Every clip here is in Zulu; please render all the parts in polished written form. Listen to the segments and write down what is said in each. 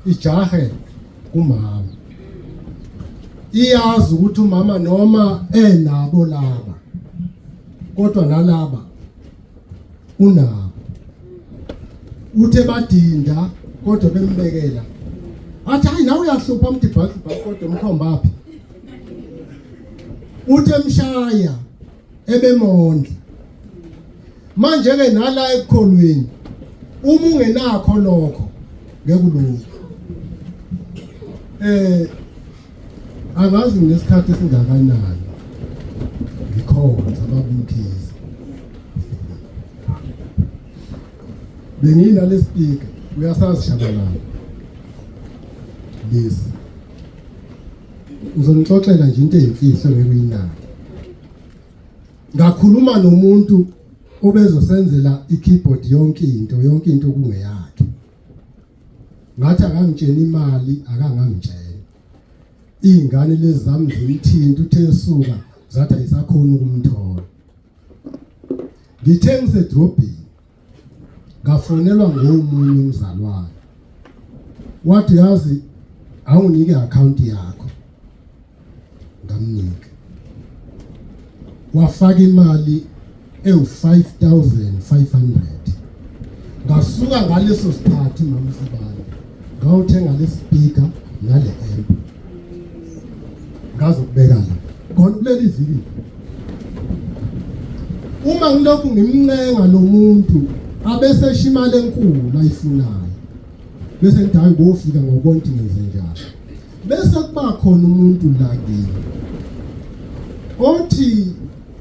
ijahe kumama. Iyazi ukuthi umama noma enabo laba kodwa nalaba unabo. Uthe badinda kodwa bembekela. Athi hayi nawe uyahlupha umdibhathi kodwa umkhomba aphi. Uthe mshaya ebemondla. Manje ke nala ekholweni uma ungenakho lokho ngeke ulunge. Angazi ngesikhathi esingakanani ngikhona ababumkhizi bengina lespeaker uyasazi shabalala lesi ngizonixoxela nje into ezimfihlo ngekuyinaka. Ngakhuluma nomuntu obezosenzela i-keyboard yonke into kungeyakhe. Ngathi akangitshela imali akangangitshela. Ingane lezi zami zimthinta uthe esuka zathi ayisakhona ukumthola. Ngithe ngisedrobheni ngafonelwa ngomunye umzalwane. Wathi yazi awunike account yakho. Ngamnika. Wafaka imali ewu-5,500. Ngasuka ngaleso sikhathi mama Sibani ngawuthenga le speaker nale amp. Ngazokubeka la khona kuleli viki. Uma ngilokhu ngimncenga lo muntu abese shimale enkulu ayifunayo bese ngidayi bofika ngokonke ngenze njalo. Bese kuba khona umuntu la kimi othi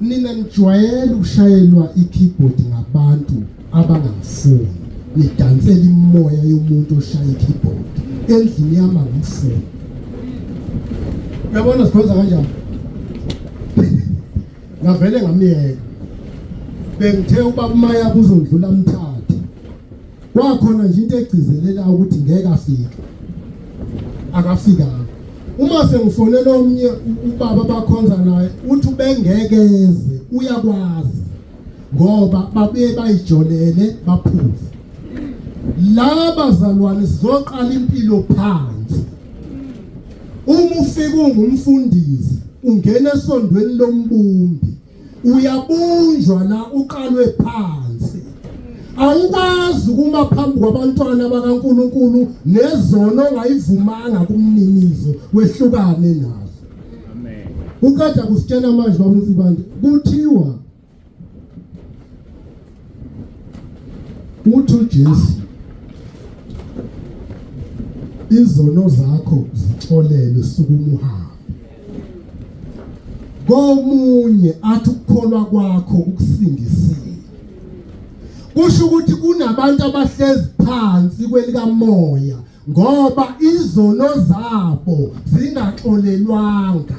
nina nijwayele ukushayelwa i-keyboard ngabantu abangafuni nidansela imoya yomuntu oshaya i-keyboard endlini yami ngifuni. Uyabona sikwenza kanjani? Ngavele ngamiyeka. Bengithe ubaba Maya kuzondlula mthathe. Kwakhona nje into egcizelela ukuthi ngeke afike. Akafika. Uma sengifonela omnye ubaba bakhonza naye uthi ubengekeze uyakwazi ngoba babuye bayijolele baphuza. Laba bazalwane sizoqala impilo phansi. Uma ufika ungumfundisi ungena esondweni lombumbi uyabunjwa la uqalwe phansi. Awukwazi ukuma phambi kwabantwana bakaNkuluNkulu nezono ongayivumanga kumninizo wehlukane nazo. Amen. Ukade kusitshela manje babunsibande kuthiwa uthi uJesu izono zakho zixolelwe sukumuhamba. Komunye athi ukukholwa kwakho ukusindisile. Kusho ukuthi kunabantu abahlezi phansi kwelika moya ngoba izono zabo zingaxolelwanga.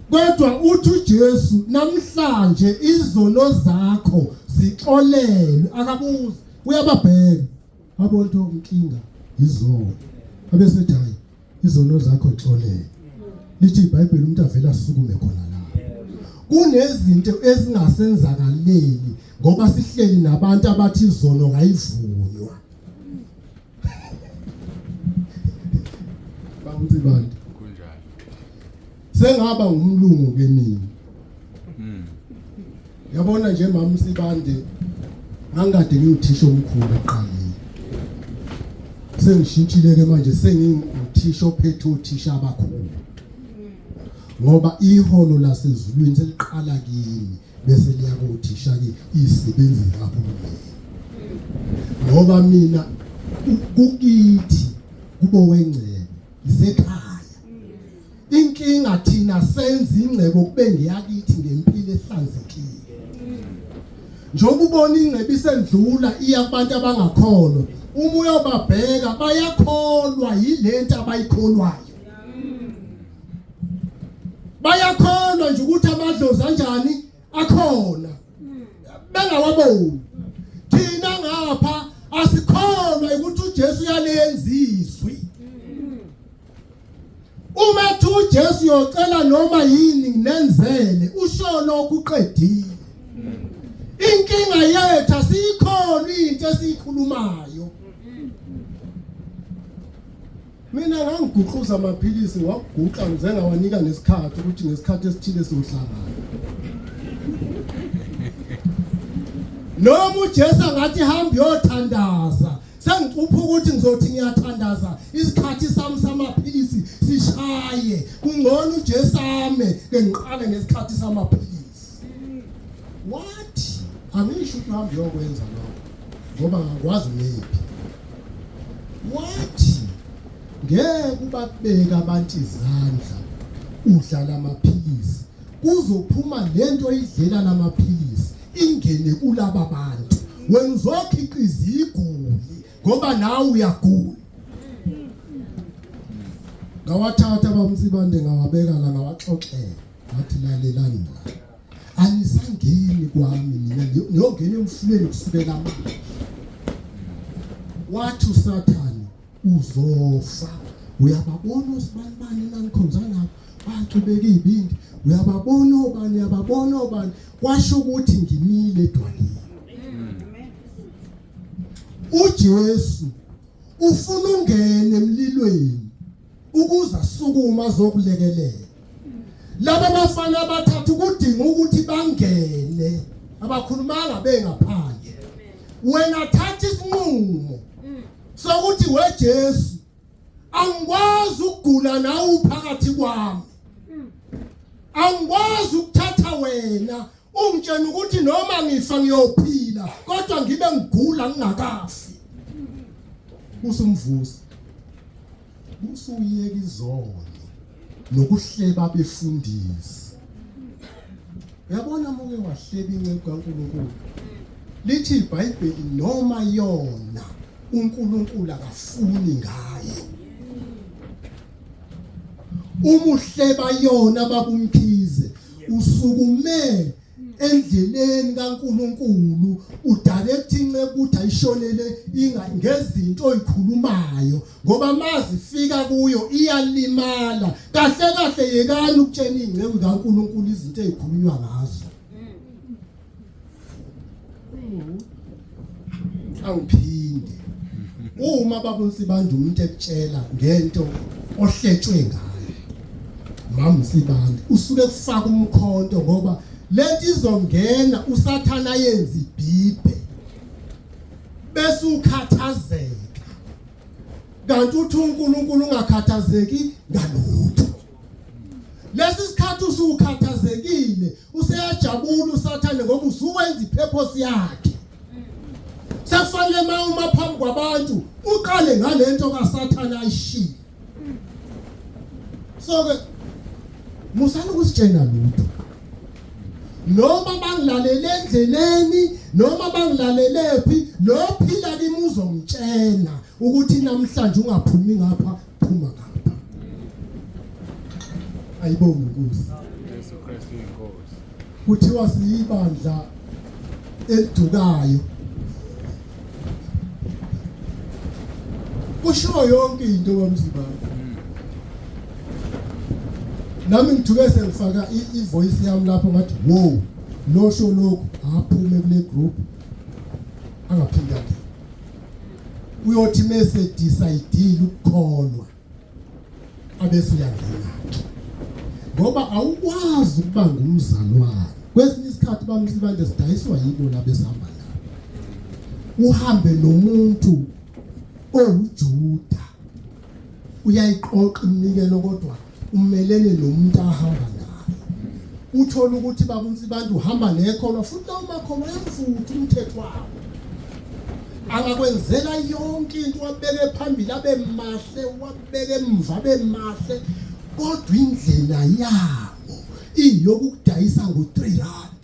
Kodwa uthi uJesu namhlanje izono zakho zixolelwe. Akabuza uyababheka abonto inkinga izono abesethi hayi izono zakho xolelwe. Lithi iBhayibheli umuntu avela asukume khona la. Kunezinto ezingasenzakaleli ngoba sihleli nabantu abathi izono ngayivunywa. Bamtsibandi kunjani? Sengaba ngumlungu ke mina. Yabona nje mama Sibande ngangade ngiyuthisha omkhulu eqaleni. Sengishintshile ke manje senginguthisha ophethe uthisha abakhulu. Ngoba iholo lasezulwini seliqala kimi bese liyakuthisha ke izisebenzi kahulumeni. Ngoba mina kukithi kubo wengcebo isekhaya. Inkinga thina senza ingcebo kube ngiyakithi ngempilo ehlanzekile. Njengoba ubona ingcebo isendlula iya kubantu abangakholwa, uma uyobabheka bayakholwa yilento abayikholwayo. Bayakholwa nje ukuthi amadlozi kanjani akhona. Bengawaboni. Thina ngapha asikholwa ukuthi uJesu uyalenziswi. Uma ethi uJesu uyocela noma yini nginenzele usho lokhu uqedile. Inkinga yethu asikholwa into esikhulumayo. mina ngangiguquza amaphilisi wakuguqa ngize ngawanika nesikhathi ukuthi ngesikhathi esithile sohlangana noma uJesu ngathi hamba uyothandaza sengicupha ukuthi ngizothi ngiyathandaza isikhathi sami samaphilisi sishaye kungcono uJesu ame ke ngiqale ngesikhathi samaphilisi what angisho ukuthi hamba uyokwenza lokho ngoba ngakwazi ngephi what ngeke ubabeka abantu izandla udlala amaphilisi kuzophuma lento idlela lamaphilisi ingene kulaba bantu wena uzokhiqiza iguli ngoba nawe uyagula ngawathatha abamsibande ngawabeka la ngawaxoxela ngathi lalelani la anisangeni kwami mina ngiyongena emfuleni kusukela manje wathi uSathane uzofa uyababonaosibanibani nanikhonzana baqhubeka izibindi uyababona obani yababona obani kwasho ukuthi ngimile edwaleni uJesu ufuna ungene emlilweni ukuze asukuma azokulekelela laba bafana abathathu kudinga ukuthi bangene abakhulumanga bengaphandle wena thatha isinqumo sokuthi weJesu angikwazi ukugula nawe uphakathi kwami angikwazi ukuthatha wena ungitshela ukuthi noma ngifa ngiyophila kodwa ngibe ngigula ngingakafi usumvusi usuyeka izolo nokuhleba befundisi uyabona moke wahleba inceku kaNkulunkulu lithi iBhayibheli noma yona uNkulunkulu akafuni ngayo umuhleba yona babumkhize usukume endleleni kaNkulunkulu udirect inceku ukuthi ayishonele ngezinto oyikhulumayo ngoba mazifika kuyo iyalimala kahle kahle yekani ukutshela inceku kaNkulunkulu izinto ezikhulunywa ngazo angiphinde uma babonsibanda umuntu ekutshela ngento ohletshwe ngayo mamsibanda usuke kufaka umkhonto ngoba lento izongena uSathane yenza ibhibhe bese ukhathazeka kanti uthi uNkulunkulu ungakhathazeki ngalutho lesi sikhathi usukhathazekile useyajabula uSathane ngoba usuwenza ipurpose yakhe sekufanele uma phambi kwabantu uqale ngalento kaSathane ayishilo so ke musana ukusitshena lutho noma bangilalele endleleni noma bangilalele phi lo phila kimi uzongitshena ukuthi namhlanje ungaphumi ngapha phuma ngapha ayibonge Nkosi Yesu Kristu inkosi kuthiwa siyibandla elidukayo kusho yonke into wamzibani nami ngithuke sengifaka ivoice yami lapho ngathi wow losho lokho aphume kule group angaphinda ke uyothi mase decide ukukholwa abese uyangena ngoba awukwazi ukuba ngumzalwane kwesinye isikhathi bamsibande sidayiswa yibo labesihamba nabo uhambe nomuntu oWujuda uyayiqoqa imnikelo kodwa umelene nomuntu ahamba naye uthola ukuthi babonsibanda uhamba nekholwa futhi lawo makholwa yamfutha umthetho wawo angakwenzela yonke into wabeke phambili abemahle wabeke emva bemahle kodwa indlela yawo iyokudayisa ngo3 rand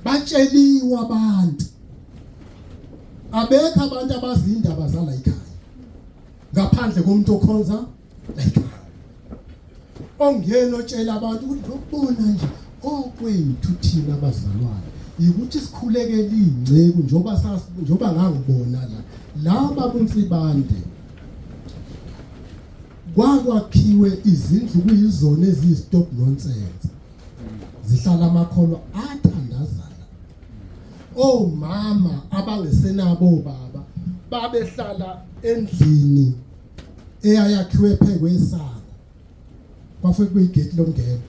batsheliwa abantu abekho abantu abazindaba zala ekhaya ngaphandle komuntu okhonza like ongena otshela abantu ukuthi lokubona nje okwethu thina abazalwane ukuthi sikhulekele ingceku njoba ngangibona laba bonsibande kwakwakhiwe izindlu kuyizona eziyistop nonsense zihlala amakholwa athandazana omama abangesenabo baba babehlala endlini eyakhiwe phekwesako kwafike kuyigate lomngeko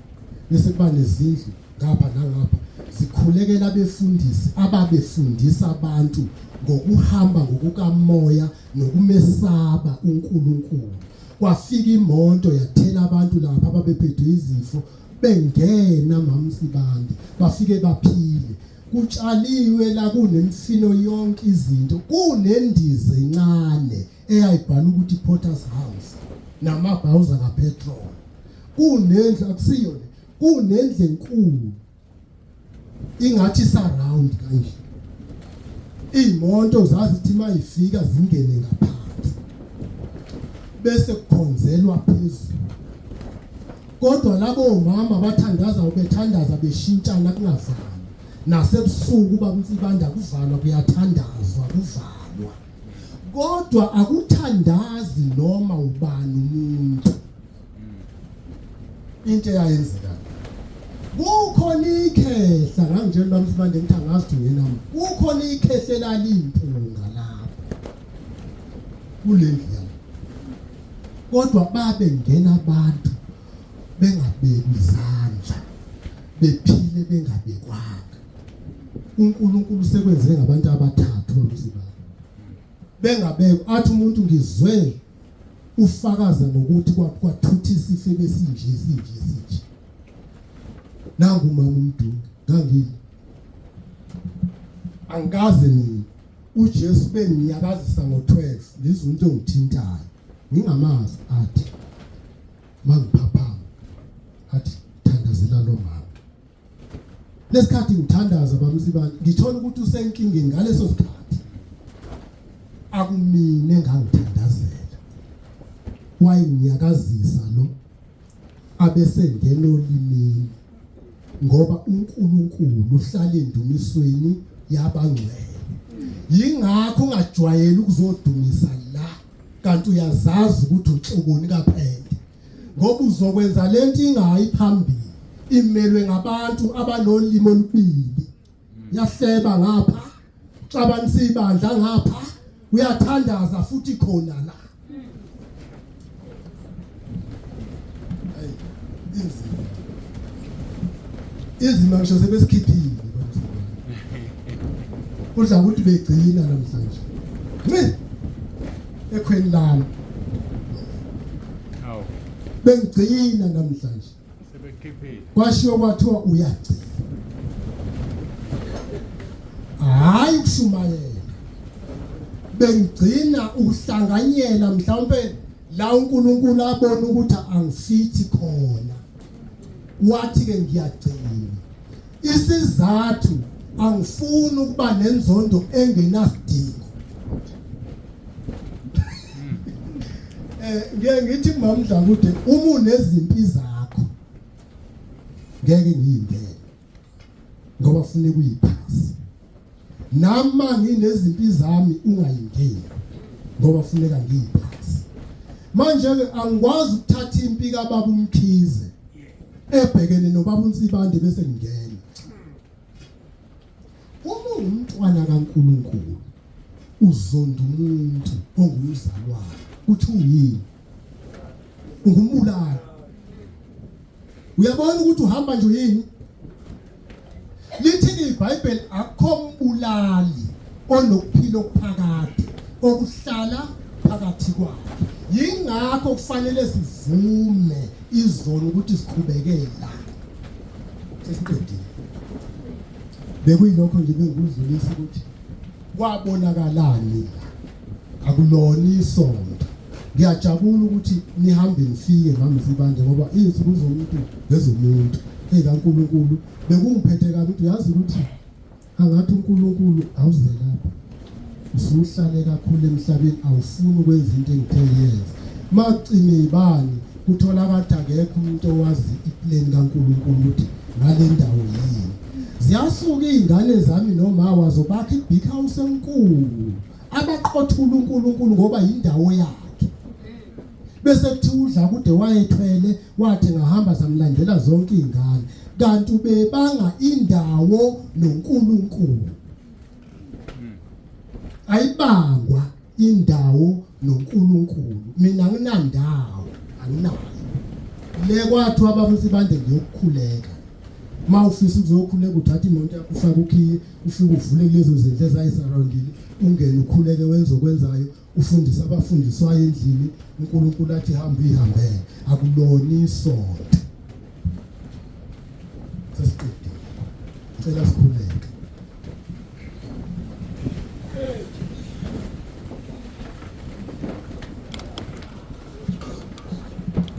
bese kuba nezindlu ngapha nangapha zikhulekela abefundisi ababefundisa abantu ngokuhamba ngokukamoya nokumesaba uNkulunkulu. Kwafika imoto yathela abantu lapha ababephethwe izifo bengena mamsibande bafike baphile. Kutshaliwe la kunemfino yonke izinto, kunendiza encane eyayibhala ukuthi Potter's House namabhawuza kapetrol. Kunendlu akusiyo le, kunendlu enkulu ingathi surround kanje. Imoto zazithi mayifika zingene ngaphansi bese kukhonzelwa phezulu. Kodwa labo mama bathandaza ubethandaza beshintshana kungavani. Nasebusuku babumsibanda kuvalwa kuyathandazwa kuvalwa. Kodwa akuthandazi noma ubani umuntu. Into eyayenzeka kukhona ikhehla ngangitshela bamsibande ngithi angazi ngenami. Kukhona ikhehla elalimpunga lapho kulendlu. Kodwa babe ngena abantu bengabeki izandla bephile bengabekwanga. uNkulunkulu sekwenze ngabantu abathathu umsibani. Bengabeki athi umuntu ngizwe ufakaza ngokuthi kwathuthisa ife besinje. Nangu mama uMdungu ngangile. Angikaze ni uJesu benginyakazisa ngo12 lizunto engithintayo. Ngingamazi athi mangiphaphama athi thandazela lo mama. Lesikhathi ngithandaza bamsibani ngithola ukuthi usenkingeni ngaleso sikhathi. Akumine ngangithandazela. Wayinyakazisa lo abese ngena olimini ngoba uNkulunkulu uhlala endumisweni yabangcwele. Yingakho ungajwayeli ukuzodumisa la kanti uyazazi ukuthi uxuboni kaphela. Ngoba uzokwenza lento ingayi phambili imelwe ngabantu abanolimo olubili. Yahleba ngapha, xabanisa ibandla ngapha, uyathandaza futhi khona la. Izima ngisho sebesikhiphile kodwa ukuthi begcina namhlanje ekhweni lami bengigcina namhlanje sebekhiphile kwashiwo kwathiwa uyagcina hayi ukushumayela bengigcina ukuhlanganyela mhlawumbe la uNkulunkulu abona ukuthi angifithi khona wathi ke ngiyagcina. Isizathu angifuni ukuba nenzondo engenasidingo. Ngithi kumamdla ukuthi uma unezimpi zakho ngeke ngiyingene ngoba ufune kuyiphasa. Nama nginezimpi zami ungayingeni ngoba ufuneka ngiyiphasa. Manje ke angikwazi ukuthatha impi kaBaba uMkhize ebhekene noBaba uNsibande bese ngingena. Uma umntwana kaNkulunkulu uzonda umuntu ongumzalwane uthi uyini ungumbulali. Uyabona ukuthi uhamba nje yini lithi iBhayibheli akho mbulali onokuphila okuphakade okuhlala phakathi kwabo. Yingakho kufanele sivume izono ukuthi siqhubekela sesiqedile. Bekuyilokho nje bengikudlulisa ukuthi kwabonakalani la akulona isonto. Ngiyajabula ukuthi nihambe nifike ngamsibande ngoba izinsuku zomuntu lezomuntu ekaNkulunkulu bekungiphethe kabi ukuthi yazi ukuthi angathi uNkulunkulu awuze lapha usuhlale kakhulu emhlabeni awufuni ukwenza into engitheleza macime ibani uthola kade akekho umuntu owazi iplan kaNkulunkulu ukuthi ngale ndawo yini. Ziyasuka izingane zami noma wazo bakhe ibig house enkulu abaqothula uNkulunkulu ngoba indawo yakhe. Bese kuthi udla kude wayethwele wathi ngahamba zamlandela zonke izingane kanti ubebanga indawo noNkulunkulu. Ayibangwa indawo noNkulunkulu. Mina anginandawo, anginayo. Le kwathi ababusi bande ngiyokukhuleka. Mawufisa ukuzokhuleka uthatha imoto yakho ufake ukhiye, ufike uvule lezo zinto ezayisurroundile, ungene ukhuleke wenze okwenzayo, ufundise abafundiswayo endlini, uNkulunkulu athi hamba ihambele. Akulona isonto. Sesiqedile. Cela sikhuleke.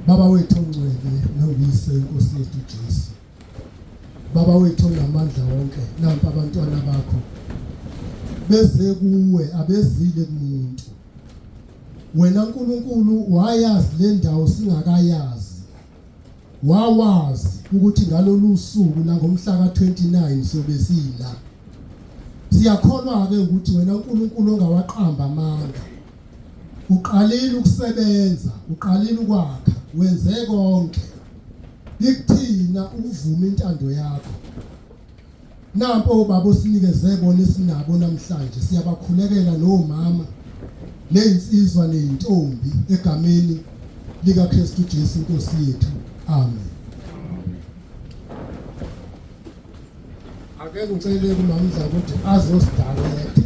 Baba wethu ongcwele nongiyise inkosi yethu Jesu. Baba wethu onamandla wonke, nampa abantwana bakho beze kuwe, abezile kumuntu. Wena uNkulunkulu wayazi le ndawo singakayazi. Wawazi ukuthi ngalolu suku la ngomhla ka-29 sobe sila. Siyakholwa ke ukuthi wena uNkulunkulu ongawaqamba amanga. Uqalile ukusebenza, uqalile ukwakha, wenze konke. Ikuthina ukuvuma intando yakho. Nampo baba sinikeze bona sinabo namhlanje, siyabakhulekela nomama nezinsizwa nezintombi egameni lika Kristu Jesu Inkosi yethu. Amen. Ake ngicele kuMamdla ukuthi azosidirect